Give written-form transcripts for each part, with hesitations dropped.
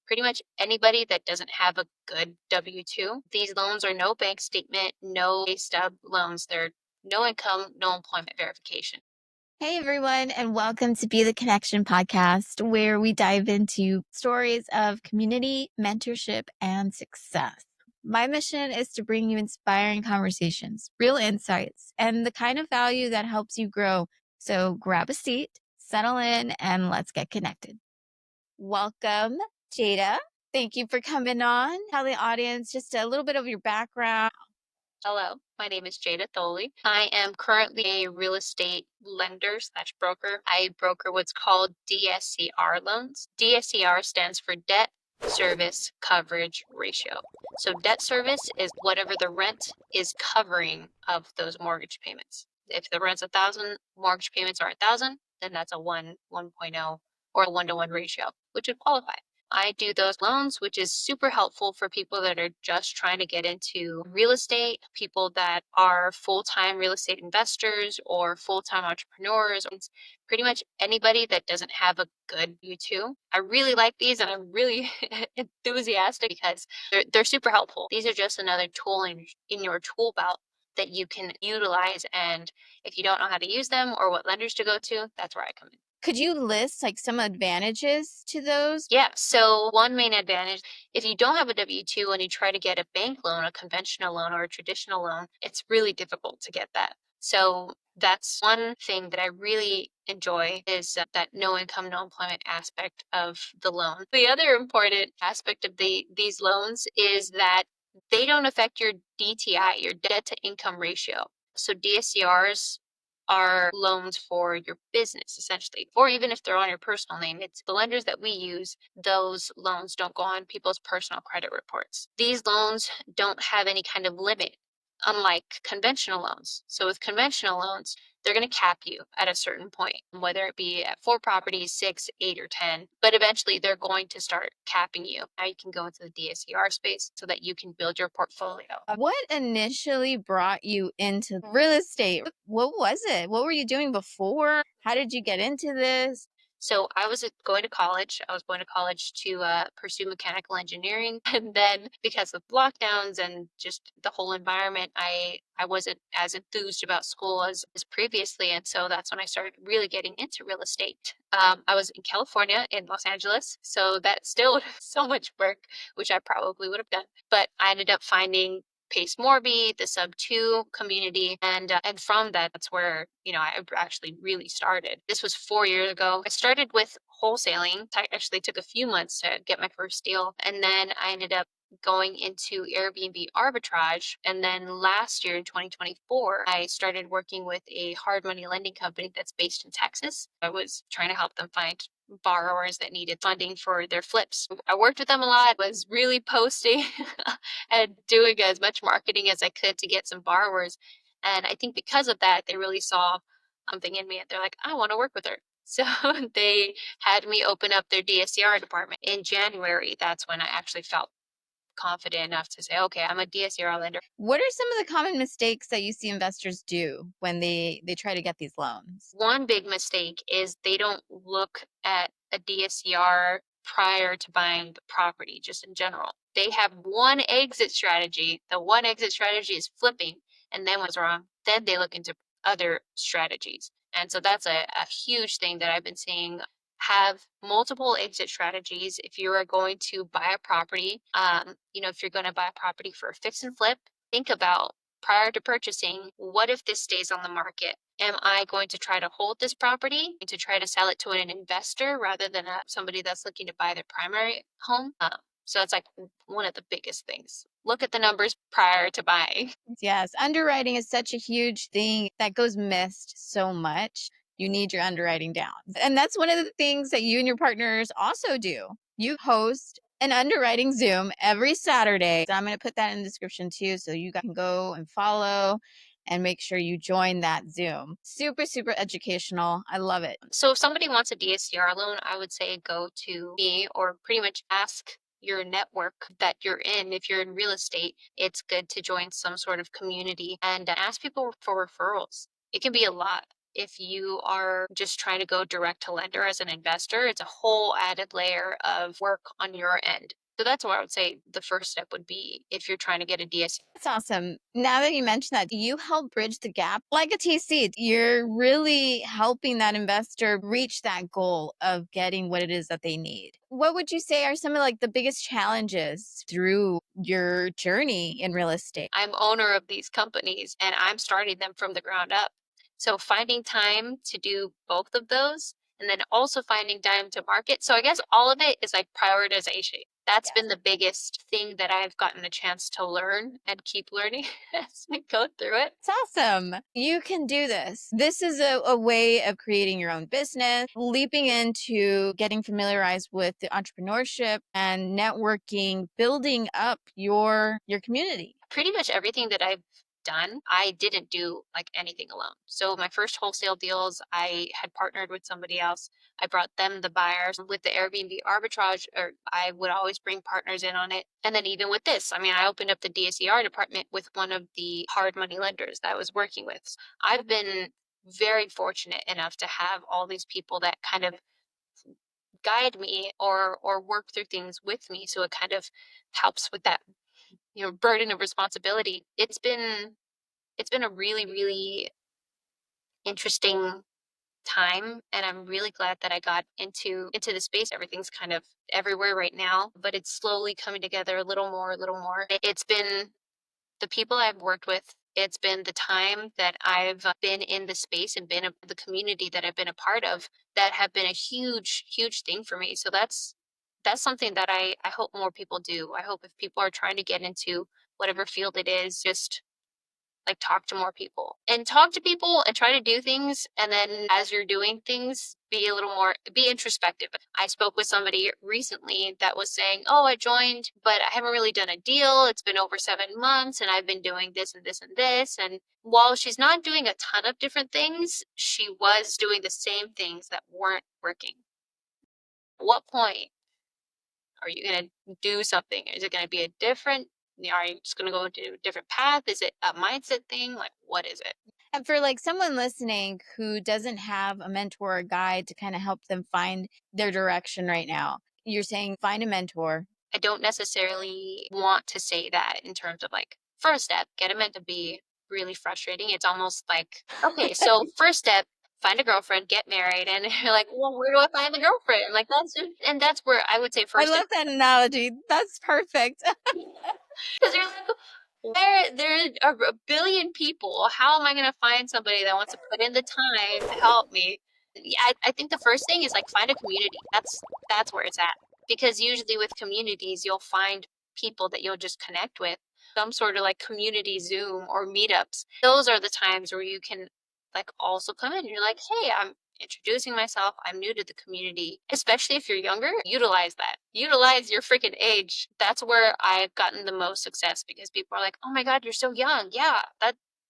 pretty much anybody that doesn't have a good W-2. These loans are no bank statement, no pay stub loans. They're no income, no employment verification. Hey everyone, and welcome to Be the Connection podcast, where we dive into stories of community, mentorship, and success. My mission is to bring you inspiring conversations, real insights, and the kind of value that helps you grow. So grab a seat, settle in, and let's get connected. Welcome, Jada. Thank you for coming on. Tell the audience just a little bit of your background. Hello, my name is Jada Thoele. I am currently a real estate lender slash broker. I broker what's called DSCR loans. DSCR stands for debt service coverage ratio. So debt service is whatever the rent is covering of those mortgage payments. If the rent's 1,000, mortgage payments are 1,000, then that's a 1.0 or a 1-to-1 ratio, which would qualify. I do those loans, which is super helpful for people that are just trying to get into real estate, people that are full-time real estate investors or full-time entrepreneurs. It's pretty much anybody that doesn't have a good U2. I really like these and I'm really enthusiastic because they're super helpful. These are just another tool in your tool belt that you can utilize. And if you don't know how to use them or what lenders to go to, that's where I come in. Could you list some advantages to those? Yeah. So one main advantage, if you don't have a W-2 and you try to get a bank loan, a conventional loan or a traditional loan, it's really difficult to get that. So that's one thing that I really enjoy is that no income, no employment aspect of the loan. The other important aspect of these loans is that they don't affect your DTI, your debt to income ratio. So DSCRs are loans for your business, essentially, or even if they're on your personal name. It's the lenders that we use, those loans don't go on people's personal credit reports. These loans don't have any kind of limit, unlike conventional loans. So with conventional loans, they're going to cap you at a certain point, whether it be at 4 properties, 6, 8, or 10. But eventually they're going to start capping you. Now you can go into the DSCR space so that you can build your portfolio. What initially brought you into real estate? What was it? What were you doing before? How did you get into this? So I was going to college. I was going to college to pursue mechanical engineering. And then because of lockdowns and just the whole environment, I wasn't as enthused about school as previously. And so that's when I started really getting into real estate. I was in California, in Los Angeles. So that still so much work, which I probably would have done. But I ended up finding Pace Morby, the Sub2 community, and from that, that's where I actually really started. This was 4 years ago. I started with wholesaling. I actually took a few months to get my first deal, and then I ended up going into Airbnb arbitrage. And then last year in 2024, I started working with a hard money lending company that's based in Texas. I was trying to help them find borrowers that needed funding for their flips. I worked with them a lot, was really posting and doing as much marketing as I could to get some borrowers. And I think because of that, they really saw something in me and they're like, I want to work with her. So they had me open up their DSCR department in January. That's when I actually felt confident enough to say, okay, I'm a DSCR lender. What are some of the common mistakes that you see investors do when they try to get these loans? One big mistake is they don't look at a DSCR prior to buying the property, just in general. They have one exit strategy. The one exit strategy is flipping, and then what's wrong? Then they look into other strategies. And so that's a huge thing that I've been seeing. Have multiple exit strategies if you are going to buy a property. If you're going to buy a property for a fix and flip, think about prior to purchasing, what if this stays on the market? Am I going to try to hold this property to try to sell it to an investor rather than somebody that's looking to buy their primary home? So that's like one of the biggest things. Look at the numbers prior to buying. Yes, underwriting is such a huge thing that goes missed so much. You need your underwriting down. And that's one of the things that you and your partners also do. You host an underwriting Zoom every Saturday. So I'm going to put that in the description too, so you guys can go and follow and make sure you join that Zoom. Super, super educational. I love it. So if somebody wants a DSCR loan, I would say go to me or pretty much ask your network that you're in. If you're in real estate, it's good to join some sort of community and ask people for referrals. It can be a lot. if you are just trying to go direct to lender as an investor, it's a whole added layer of work on your end. So that's what I would say the first step would be if you're trying to get a DSCR. That's awesome. Now that you mention that, you help bridge the gap like a TC. You're really helping that investor reach that goal of getting what it is that they need. What would you say are some of like the biggest challenges through your journey in real estate? I'm owner of these companies and I'm starting them from the ground up. So finding time to do both of those and then also finding time to market. So I guess all of it is like prioritization. That's been the biggest thing that I've gotten a chance to learn and keep learning as I go through it. It's awesome. You can do this. This is a way of creating your own business, leaping into getting familiarized with the entrepreneurship and networking, building up your community. Pretty much everything that I've done, I didn't do like anything alone. So my first wholesale deals, I had partnered with somebody else. I brought them the buyers with the Airbnb arbitrage, or I would always bring partners in on it. And then even with this, I mean, I opened up the DSCR department with one of the hard money lenders that I was working with. I've been very fortunate enough to have all these people that kind of guide me or work through things with me. So it kind of helps with that burden of responsibility. It's been a really, really interesting time, and I'm really glad that I got into the space. Everything's kind of everywhere right now, but it's slowly coming together a little more, a little more. It's been the people I've worked with. It's been the time that I've been in the space and the community that I've been a part of that have been a huge, huge thing for me. So that's something that I hope more people do. I hope if people are trying to get into whatever field it is, just like talk to people and try to do things. And then as you're doing things, be introspective. I spoke with somebody recently that was saying, oh, I joined, but I haven't really done a deal. It's been over 7 months and I've been doing this and this and this. And while she's not doing a ton of different things, she was doing the same things that weren't working. At what point are you going to do something? Is it going to be a different? Are you just going to go into a different path? Is it a mindset thing? Like, what is it? And for like someone listening who doesn't have a mentor or guide to kind of help them find their direction right now, you're saying find a mentor. I don't necessarily want to say that in terms of like first step, get a meant to be really frustrating. It's almost like, okay, so first step, find a girlfriend, get married. And you're like, well, where do I find the girlfriend? Like and that's where I would say I first step. love that analogy. That's perfect. Because you're like, there are a billion people. How am I going to find somebody that wants to put in the time to help me? Yeah, I think the first thing is like find a community. That's where it's at. Because usually with communities, you'll find people that you'll just connect with. Some sort of like community Zoom or meetups. Those are the times where you can like also come in. You're like, hey, I'm introducing myself. I'm new to the community. Especially if you're younger, utilize that. Utilize your freaking age. That's where I've gotten the most success because people are like, "Oh my god, you're so young." Yeah,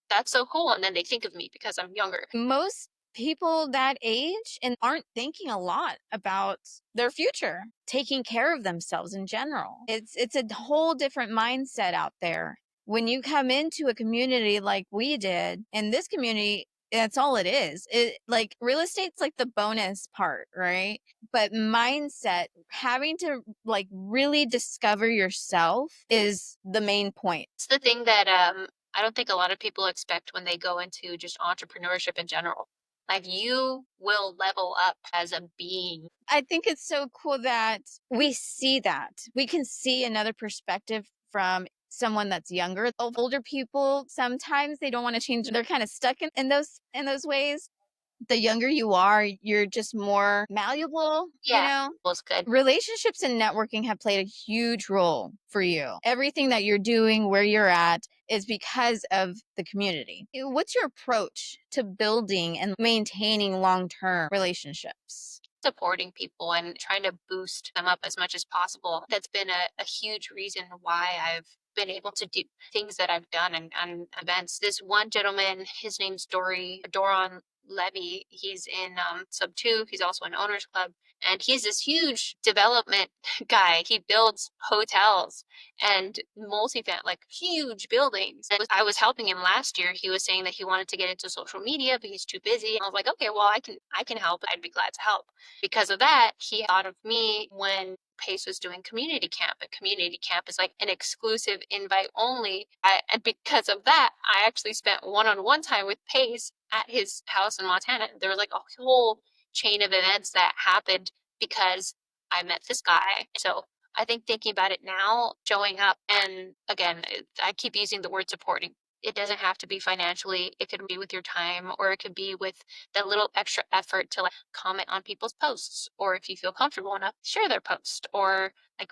that's so cool. And then they think of me because I'm younger. Most people that age and aren't thinking a lot about their future, taking care of themselves in general. It's a whole different mindset out there. When you come into a community like we did, in this community, that's all it is. It like real estate's like the bonus part, right? But mindset, having to like really discover yourself is the main point. It's the thing that I don't think a lot of people expect when they go into just entrepreneurship in general. Like you will level up as a being. I think it's so cool that we see that. We can see another perspective from someone that's younger. Older people, sometimes they don't want to change. They're kind of stuck in those ways. The younger you are, you're just more malleable, you Yeah, know? was good. Relationships and networking have played a huge role for you. Everything that you're doing, where you're at, is because of the community. What's your approach to building and maintaining long term relationships? Supporting people and trying to boost them up as much as possible. That's been a huge reason why I've been able to do things that I've done and events. This one gentleman, his name's Doron Levy. He's in Sub2. He's also in Owners Club. And he's this huge development guy. He builds hotels and like huge buildings. And I was helping him last year. He was saying that he wanted to get into social media, but he's too busy. I was like, okay, well, I can help. I'd be glad to help. Because of that, he thought of me when Pace was doing community camp. And community camp is like an exclusive invite only. And because of that, I actually spent one-on-one time with Pace at his house in Montana. There was like a whole chain of events that happened because I met this guy. So I think thinking about it now, showing up, and again, I keep using the word supporting. It doesn't have to be financially. It could be with your time, or it could be with that little extra effort to like comment on people's posts, or if you feel comfortable enough, share their post, or like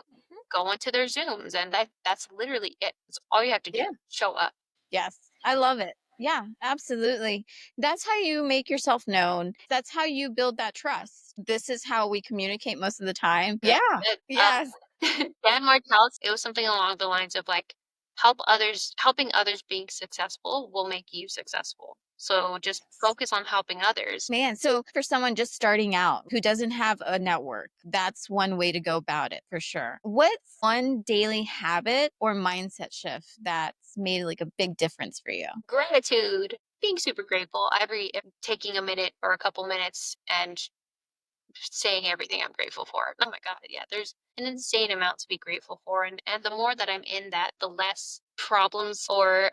go into their Zooms. And that's literally it. That's all you have to do. Yeah. Show up. Yes. I love it. Yeah, absolutely. That's how you make yourself known. That's how you build that trust. This is how we communicate most of the time. Yeah. It, Yes. Dan Martell, it was something along the lines of like, helping others being successful will make you successful. So just focus on helping others. Man, so for someone just starting out who doesn't have a network, that's one way to go about it for sure. What's one daily habit or mindset shift that's made like a big difference for you? Gratitude, being super grateful, taking a minute or a couple minutes and saying everything I'm grateful for. Oh my God, yeah, there's an insane amount to be grateful for. And the more that I'm in that, the less problems or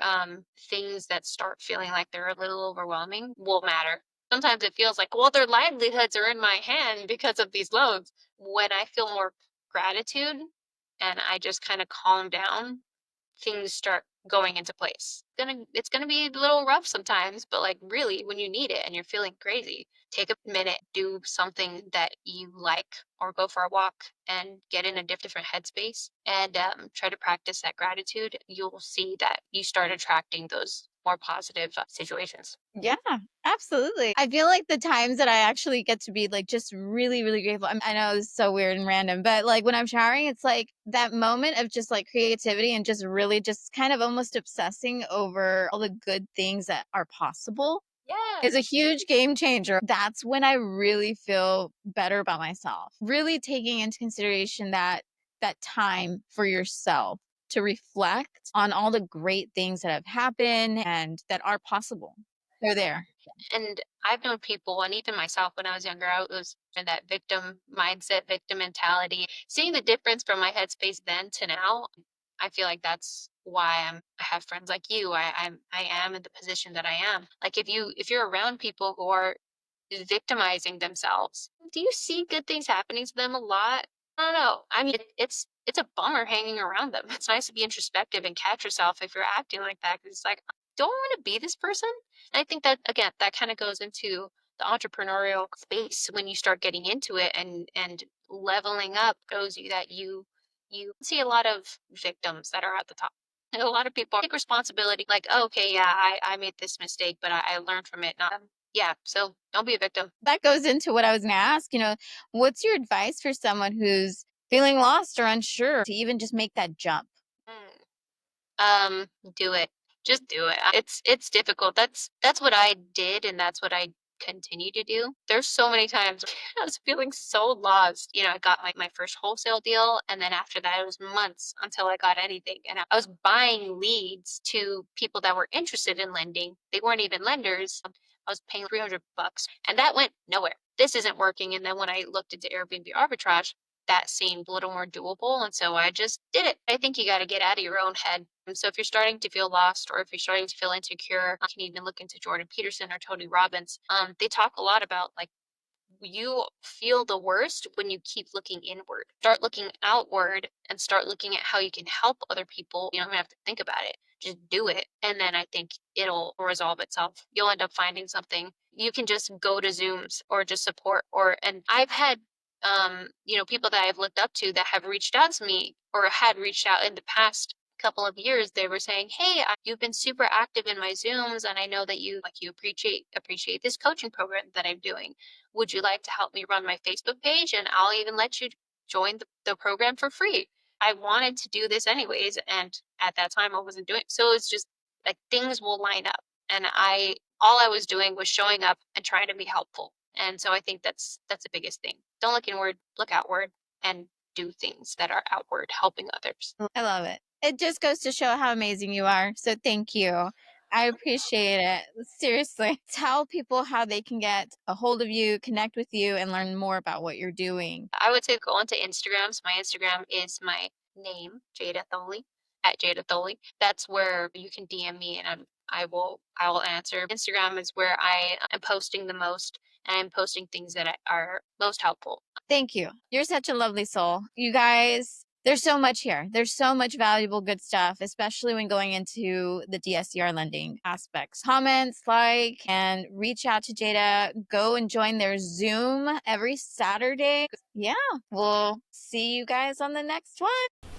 things that start feeling like they're a little overwhelming will matter. Sometimes it feels like, well, their livelihoods are in my hand because of these loans. When I feel more gratitude and I just kind of calm down, things start going into place. It's gonna be a little rough sometimes, but like really when you need it and you're feeling crazy, take a minute, do something that you like, or go for a walk and get in a different headspace and try to practice that gratitude. You'll see that you start attracting those more positive situations. Yeah, absolutely. I feel like the times that I actually get to be like just really, really grateful. I know it's so weird and random, but like when I'm showering, it's like that moment of just like creativity and just really just kind of almost obsessing over all the good things that are possible Yeah. is a huge game changer. That's when I really feel better about myself. Really taking into consideration that time for yourself to reflect on all the great things that have happened and that are possible. They're there. And I've known people, and even myself when I was younger, I was in that victim mindset, victim mentality. Seeing the difference from my headspace then to now, I feel like that's why I have friends like you. I am in the position that I am. Like if you're around people who are victimizing themselves, do you see good things happening to them a lot? I don't know. I mean, it's a bummer hanging around them. It's nice to be introspective and catch yourself if you're acting like that. 'Cause it's like, I don't want to be this person. And I think that again, that kind of goes into the entrepreneurial space when you start getting into it and leveling up shows you that you see a lot of victims that are at the top. And a lot of people take responsibility, like, oh, okay, yeah, I made this mistake, but I learned from it. Not, yeah, so don't be a victim. That goes into what I was going to ask. What's your advice for someone who's feeling lost or unsure to even just make that jump? Mm. Do it. Just do it. It's difficult. That's what I did and that's what I continue to do. There's so many times I was feeling so lost. I got my first wholesale deal and then after that it was months until I got anything. And I was buying leads to people that were interested in lending. They weren't even lenders. I was paying $300 and that went nowhere. This isn't working. And then when I looked into Airbnb arbitrage, that seemed a little more doable. And so I just did it. I think you got to get out of your own head. And so if you're starting to feel lost or if you're starting to feel insecure, you can even look into Jordan Peterson or Tony Robbins. They talk a lot about like you feel the worst when you keep looking inward. Start looking outward and start looking at how you can help other people. You don't even have to think about it. Just do it. And then I think it'll resolve itself. You'll end up finding something. You can just go to Zooms or just support and I've had people that I've looked up to that have reached out to me or had reached out in the past couple of years. They were saying, hey, you've been super active in my Zooms and I know that you appreciate this coaching program that I'm doing. Would you like to help me run my Facebook page? And I'll even let you join the program for free. I wanted to do this anyways. And at that time I wasn't doing it. So it's just like things will line up. And all I was doing was showing up and trying to be helpful. And so I think that's the biggest thing. don't look inward, look outward, and do things that are outward, helping others. I love it. It just goes to show how amazing you are. So thank you. I appreciate it. Seriously. Tell people how they can get a hold of you, connect with you, and learn more about what you're doing. I would say go onto Instagrams. My Instagram is my name, Jada Thoele, at Jada Thoele. That's where you can DM me and I will answer. Instagram is where I am posting the most, and I'm posting things that are most helpful. Thank you. You're such a lovely soul. You guys, there's so much here. There's so much valuable, good stuff, especially when going into the DSCR lending aspects. Comments, like, and reach out to Jada. Go and join their Zoom every Saturday. Yeah, we'll see you guys on the next one.